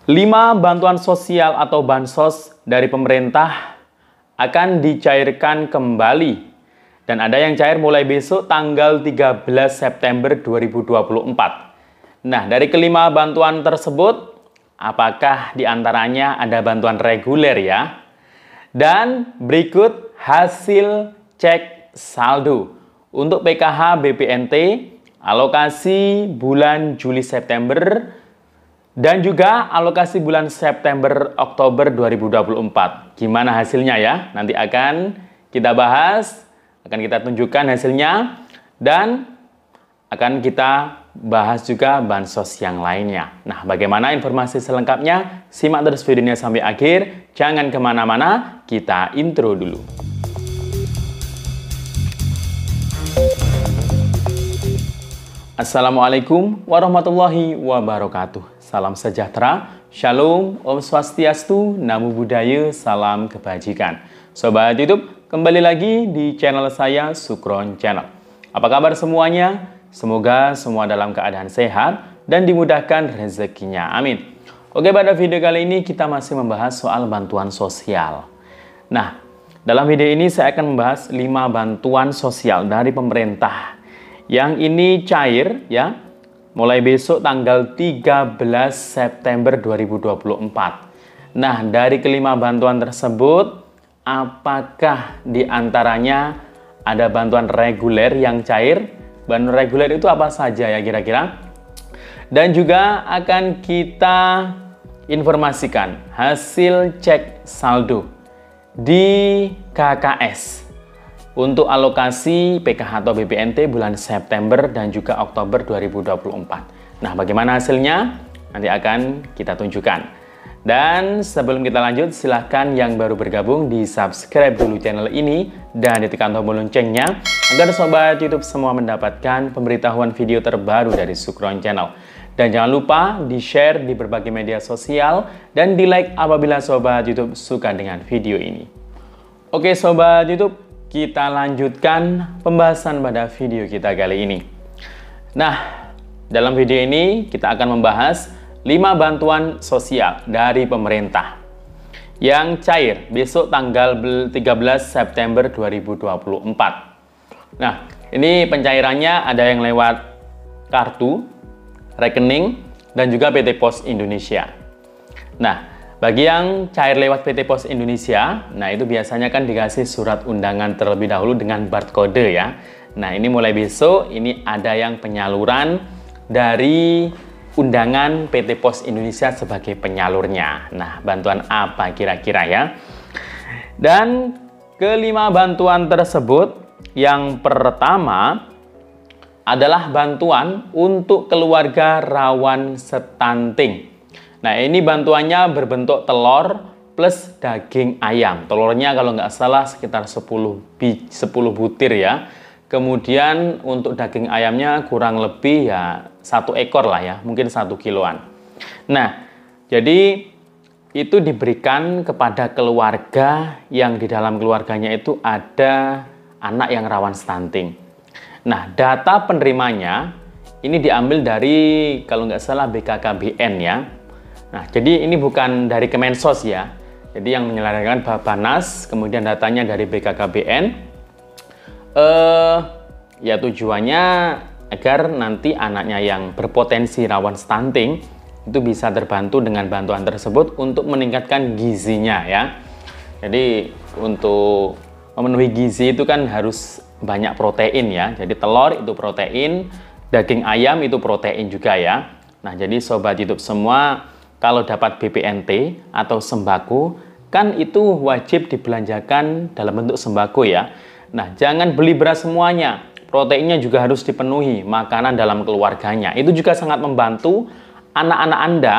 5 bantuan sosial atau bansos dari pemerintah akan dicairkan kembali. Dan ada yang cair mulai besok tanggal 13 September 2024. Nah, dari kelima bantuan tersebut, apakah diantaranya ada bantuan reguler ya? Dan berikut hasil cek saldo. Untuk PKH BPNT, alokasi bulan Juli-September, dan juga alokasi bulan September-Oktober 2024. Gimana hasilnya ya? Nanti akan kita bahas, akan kita tunjukkan hasilnya, dan akan kita bahas juga bansos yang lainnya. Nah, bagaimana informasi selengkapnya? Simak terus videonya sampai akhir. Jangan kemana-mana, kita intro dulu. Assalamualaikum warahmatullahi wabarakatuh. Salam sejahtera, shalom, om swastiastu, namo buddhaya, salam kebajikan. Sobat YouTube, kembali lagi di channel saya, Sukron Channel. Apa kabar semuanya? Semoga semua dalam keadaan sehat dan dimudahkan rezekinya. Amin. Oke, pada video kali ini kita masih membahas soal bantuan sosial. Nah, dalam video ini saya akan membahas 5 bantuan sosial dari pemerintah yang ini cair ya, mulai besok tanggal 13 September 2024. Nah, dari kelima bantuan tersebut, apakah diantaranya ada bantuan reguler yang cair? Bantuan reguler itu apa saja ya kira-kira? Dan juga akan kita informasikan hasil cek saldo di KKS untuk alokasi PKH atau BPNT bulan September dan juga Oktober 2024. Nah, bagaimana hasilnya? Nanti akan kita tunjukkan. Dan sebelum kita lanjut, silahkan yang baru bergabung di subscribe dulu channel ini dan ditekan tombol loncengnya agar sobat YouTube semua mendapatkan pemberitahuan video terbaru dari Sukron Channel. Dan jangan lupa di-share di berbagai media sosial dan di-like apabila sobat YouTube suka dengan video ini. Oke sobat YouTube, kita lanjutkan pembahasan pada video kita kali ini. Nah, dalam video ini kita akan membahas 5 bantuan sosial dari pemerintah yang cair besok tanggal 13 September 2024. Nah, ini pencairannya ada yang lewat kartu, rekening, dan juga PT Pos Indonesia. Nah, bagi yang cair lewat PT Pos Indonesia, nah itu biasanya kan dikasih surat undangan terlebih dahulu dengan barcode ya. Nah, ini mulai besok ini ada yang penyaluran dari undangan PT Pos Indonesia sebagai penyalurnya. Nah, bantuan apa kira-kira ya? Dan kelima bantuan tersebut, yang pertama adalah bantuan untuk keluarga rawan stunting. Nah, ini bantuannya berbentuk telur plus daging ayam. Telurnya kalau nggak salah sekitar 10 butir ya. Kemudian untuk daging ayamnya kurang lebih ya 1 ekor lah ya, mungkin 1 kiloan. Nah, jadi itu diberikan kepada keluarga yang di dalam keluarganya itu ada anak yang rawan stunting. Nah, data penerimanya ini diambil dari kalau nggak salah BKKBN ya. Nah, jadi ini bukan dari Kemensos ya. Jadi yang menyelenggarakan Bappenas, kemudian datanya dari BKKBN. Ya tujuannya agar nanti anaknya yang berpotensi rawan stunting itu bisa terbantu dengan bantuan tersebut untuk meningkatkan gizinya ya. Jadi untuk memenuhi gizi itu kan harus banyak protein ya. Jadi telur itu protein, daging ayam itu protein juga ya. Nah, jadi sobat YouTube semua, kalau dapat BPNT atau sembako, kan itu wajib dibelanjakan dalam bentuk sembako ya. Nah, jangan beli beras semuanya. Proteinnya juga harus dipenuhi, makanan dalam keluarganya. Itu juga sangat membantu anak-anak Anda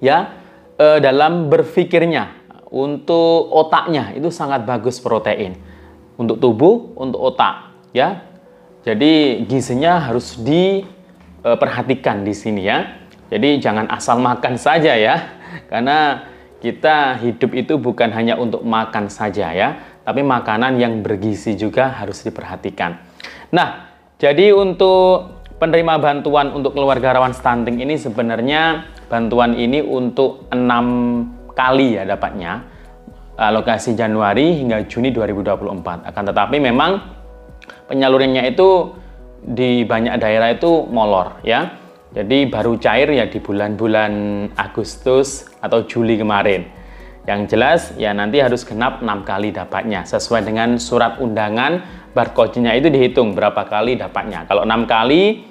ya dalam berpikirnya. Untuk otaknya itu sangat bagus protein. Untuk tubuh, untuk otak ya. Jadi gizinya harus diperhatikan di sini ya. Jadi jangan asal makan saja ya, karena kita hidup itu bukan hanya untuk makan saja ya, tapi makanan yang bergizi juga harus diperhatikan. Nah, jadi untuk penerima bantuan untuk keluarga rawan stunting ini sebenarnya bantuan ini untuk 6 kali ya dapatnya, alokasi Januari hingga Juni 2024. Akan tetapi memang penyalurannya itu di banyak daerah itu molor ya. Jadi baru cair ya di bulan-bulan Agustus atau Juli kemarin. Yang jelas ya nanti harus genap 6 kali dapatnya. Sesuai dengan surat undangan, barcode-nya itu dihitung berapa kali dapatnya. Kalau 6 kali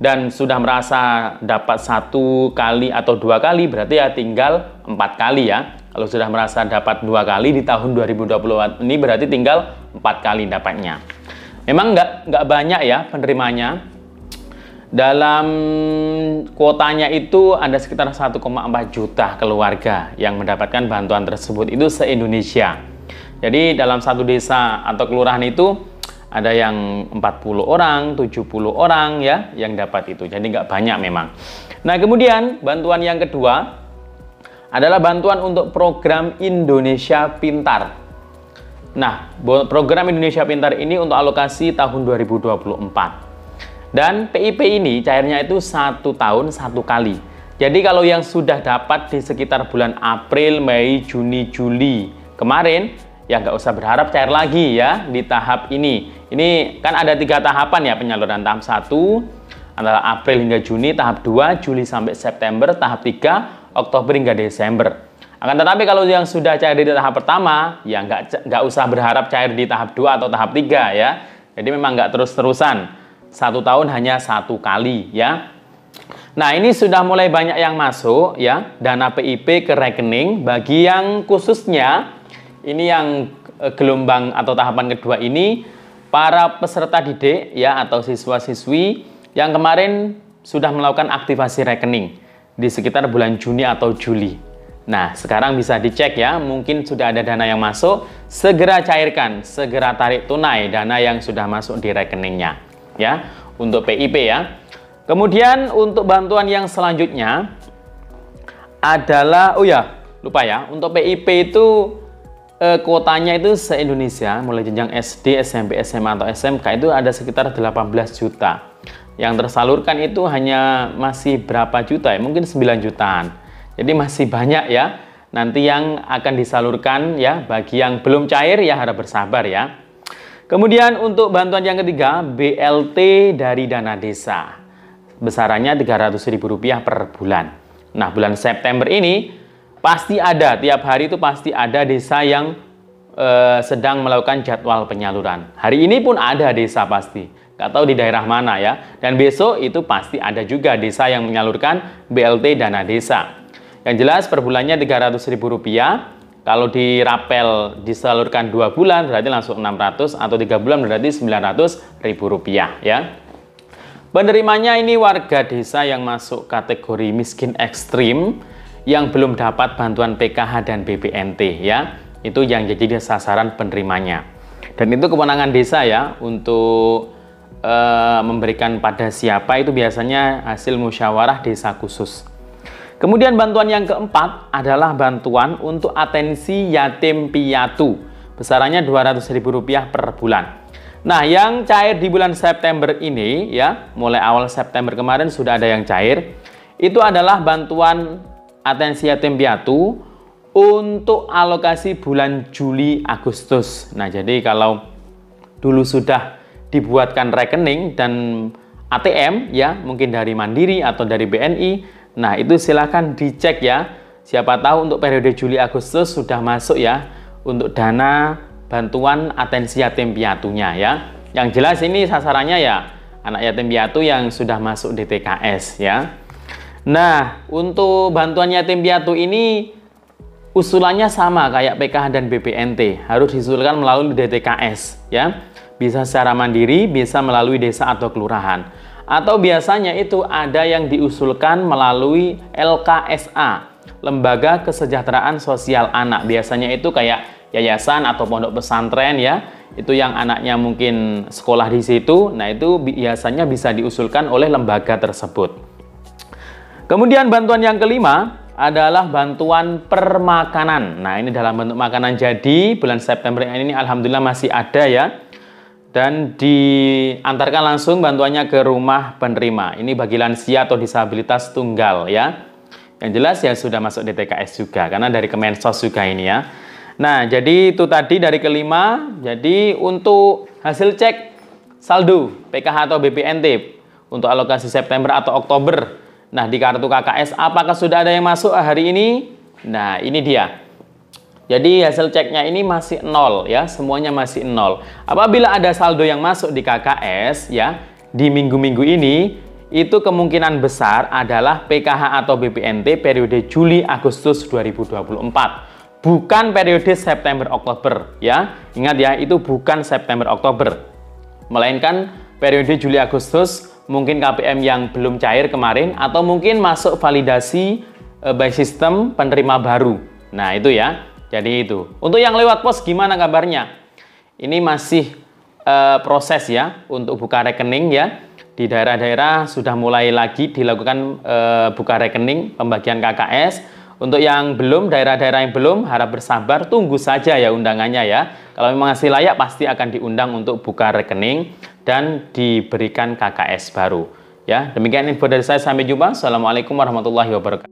dan sudah merasa dapat 1 kali atau 2 kali, berarti ya tinggal 4 kali ya. Kalau sudah merasa dapat 2 kali di tahun 2020 ini, berarti tinggal 4 kali dapatnya. Memang nggak banyak ya penerimanya. Dalam kuotanya itu ada sekitar 1,4 juta keluarga yang mendapatkan bantuan tersebut, itu se-Indonesia. Jadi dalam satu desa atau kelurahan itu ada yang 40 orang, 70 orang ya yang dapat itu. Jadi nggak banyak memang. Nah, kemudian bantuan yang kedua adalah bantuan untuk program Indonesia Pintar. Nah, program Indonesia Pintar ini untuk alokasi tahun 2024. Dan PIP ini cairnya itu 1 tahun 1 kali. Jadi kalau yang sudah dapat di sekitar bulan April, Mei, Juni, Juli kemarin, ya nggak usah berharap cair lagi ya di tahap ini. Ini kan ada 3 tahapan ya penyaluran. Tahap 1 adalah April hingga Juni, tahap 2 Juli sampai September, tahap 3 Oktober hingga Desember. Akan tetapi kalau yang sudah cair di tahap pertama, ya nggak usah berharap cair di tahap 2 atau tahap 3 ya. Jadi memang nggak terus-terusan. 1 tahun hanya 1 kali ya. Nah, ini sudah mulai banyak yang masuk ya, dana PIP ke rekening. Bagi yang khususnya ini yang gelombang atau tahapan kedua ini, para peserta didik ya atau siswa-siswi yang kemarin sudah melakukan aktivasi rekening di sekitar bulan Juni atau Juli. Nah, sekarang bisa dicek ya, mungkin sudah ada dana yang masuk, segera cairkan, segera tarik tunai dana yang sudah masuk di rekeningnya ya, untuk PIP ya. Kemudian untuk bantuan yang selanjutnya adalah, oh ya, lupa ya, untuk PIP itu kuotanya itu se-Indonesia, mulai jenjang SD, SMP, SMA atau SMK itu ada sekitar 18 juta. Yang tersalurkan itu hanya masih berapa juta ya, mungkin 9 jutaan. Jadi masih banyak ya, nanti yang akan disalurkan ya, bagi yang belum cair ya harap bersabar ya. Kemudian untuk bantuan yang ketiga, BLT dari dana desa. Besarannya Rp300.000 per bulan. Nah, bulan September ini pasti ada, tiap hari itu pasti ada desa yang sedang melakukan jadwal penyaluran. Hari ini pun ada desa pasti. Nggak tahu di daerah mana ya. Dan besok itu pasti ada juga desa yang menyalurkan BLT dana desa. Yang jelas per bulannya Rp300.000. Kalau dirapel disalurkan 2 bulan berarti langsung 600, atau 3 bulan berarti Rp900.000 ya. Penerimanya ini warga desa yang masuk kategori miskin ekstrim yang belum dapat bantuan PKH dan BPNT ya. Itu yang jadi sasaran penerimanya. Dan itu kewenangan desa ya untuk memberikan pada siapa itu biasanya hasil musyawarah desa khusus. Kemudian bantuan yang keempat adalah bantuan untuk atensi yatim piatu. Besarannya Rp200.000 per bulan. Nah, yang cair di bulan September ini ya, mulai awal September kemarin sudah ada yang cair. Itu adalah bantuan atensi yatim piatu untuk alokasi bulan Juli Agustus. Nah, jadi kalau dulu sudah dibuatkan rekening dan ATM ya, mungkin dari Mandiri atau dari BNI. Nah, itu silahkan dicek ya. Siapa tahu untuk periode Juli Agustus sudah masuk ya untuk dana bantuan atensi yatim piatunya ya. Yang jelas ini sasarannya ya anak yatim piatu yang sudah masuk DTKS ya. Nah, untuk bantuan yatim piatu ini usulannya sama kayak PKH dan BPNT, harus diusulkan melalui DTKS ya. Bisa secara mandiri, bisa melalui desa atau kelurahan. Atau biasanya itu ada yang diusulkan melalui LKSA, Lembaga Kesejahteraan Sosial Anak. Biasanya itu kayak yayasan atau pondok pesantren ya, itu yang anaknya mungkin sekolah di situ. Nah, itu biasanya bisa diusulkan oleh lembaga tersebut. Kemudian bantuan yang kelima adalah bantuan permakanan. Nah, ini dalam bentuk makanan jadi bulan September ini alhamdulillah masih ada ya. Dan diantarkan langsung bantuannya ke rumah penerima. Ini bagi lansia atau disabilitas tunggal ya. Yang jelas ya sudah masuk DTKS juga, karena dari Kemensos juga ini ya. Nah, jadi itu tadi dari kelima. Jadi untuk hasil cek saldo PKH atau BPNT untuk alokasi September atau Oktober. Nah, di kartu KKS apakah sudah ada yang masuk hari ini? Nah, ini dia. Jadi hasil ceknya ini masih nol ya, semuanya masih nol. Apabila ada saldo yang masuk di KKS ya, di minggu-minggu ini, itu kemungkinan besar adalah PKH atau BPNT periode Juli-Agustus 2024. Bukan periode September-Oktober ya. Ingat ya, itu bukan September-Oktober. Melainkan periode Juli-Agustus, mungkin KPM yang belum cair kemarin, atau mungkin masuk validasi by system penerima baru. Nah itu ya, jadi itu. Untuk yang lewat pos gimana kabarnya? Ini masih proses ya, untuk buka rekening ya. Di daerah-daerah sudah mulai lagi dilakukan buka rekening pembagian KKS. Untuk yang belum, daerah-daerah yang belum, harap bersabar, tunggu saja ya undangannya ya. Kalau memang masih layak, pasti akan diundang untuk buka rekening dan diberikan KKS baru. Ya, demikian info dari saya. Sampai jumpa. Assalamualaikum warahmatullahi wabarakatuh.